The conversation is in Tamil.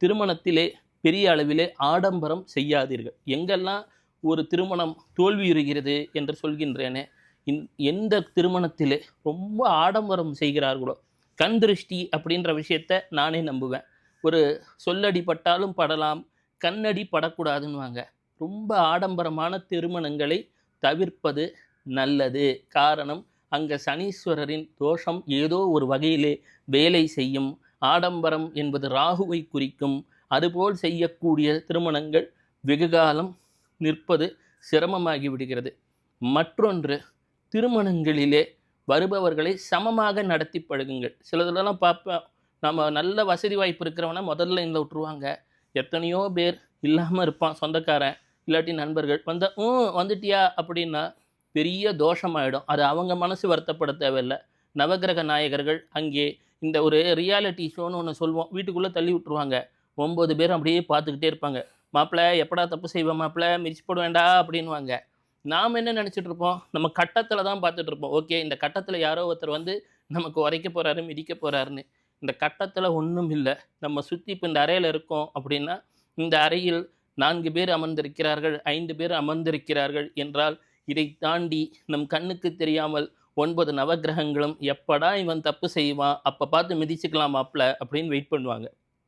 திருமணத்திலே பெரிய அளவிலே ஆடம்பரம் செய்யாதீர்கள். எங்கெல்லாம் ஒரு திருமணம் தோல்வியுறுகிறது என்று சொல்கின்றேனே, எந்த திருமணத்திலே ரொம்ப ஆடம்பரம் செய்கிறார்களோ, கண் திருஷ்டி அப்படின்ற விஷயத்த நானே நம்புவேன். ஒரு சொல்லடி பட்டாலும் படலாம், கண்ணடி படக்கூடாதுன்னுவாங்க. ரொம்ப ஆடம்பரமான திருமணங்களை தவிர்ப்பது நல்லது. காரணம், அங்க சனீஸ்வரரின் தோஷம் ஏதோ ஒரு வகையிலே வேலை செய்யும். ஆடம்பரம் என்பது ராகுவை குறிக்கும். அதுபோல் செய்யக்கூடிய திருமணங்கள் வெகுகாலம் நிற்பது சிரமமாகி விடுகிறது. மற்றொன்று, திருமணங்களிலே வருபவர்களை சமமாக நடத்தி பழகுங்கள். சிலதுலலாம் பார்ப்பேன், நம்ம நல்ல வசதி வாய்ப்பு இருக்கிறவன முதல்ல லைன்ல விட்டுருவாங்க. எத்தனையோ பேர் இல்லாமல் இருப்பான் சொந்தக்காரன், இல்லாட்டி நண்பர்கள் வந்த வந்துட்டியா அப்படின்னா பெரிய தோஷமாயிடும். அது அவங்க மனசு வருத்தப்பட தேவையில்லை. நவகிரக நாயகர்கள் அங்கே இந்த ஒரு ரியாலிட்டி ஷோன்னு ஒன்று சொல்லுவோம், வீட்டுக்குள்ளே தள்ளி விட்டுருவாங்க. 9 பேரும் அப்படியே பார்த்துக்கிட்டே இருப்பாங்க. மாப்பிள்ளை எப்படா தப்பு செய்வேன் மாப்பிள்ளை, மிதிச்சு போட வேண்டா அப்படின்வாங்க. நாம் என்ன நினச்சிட்டு இருப்போம், நம்ம கட்டத்தில் தான் பார்த்துட்டு இருப்போம். ஓகே, இந்த கட்டத்தில் யாரோ ஒருத்தர் வந்து நமக்கு உரைக்க போகிறாரு, மிதிக்க போகிறாருன்னு. இந்த கட்டத்தில் ஒன்றும் இல்லை. நம்ம சுற்றி இப்போ இந்த அறையில் இருக்கோம் அப்படின்னா, இந்த அறையில் 4 பேர் அமர்ந்திருக்கிறார்கள், 5 பேர் அமர்ந்திருக்கிறார்கள் என்றால், இதை தாண்டி நம் கண்ணுக்கு தெரியாமல் 9 நவகிரகங்களும் எப்படா இவன் தப்பு செய்வான், அப்போ பார்த்து மிதிச்சுக்கலாம் மாப்பிள்ள அப்படின்னு வெயிட் பண்ணுவாங்க.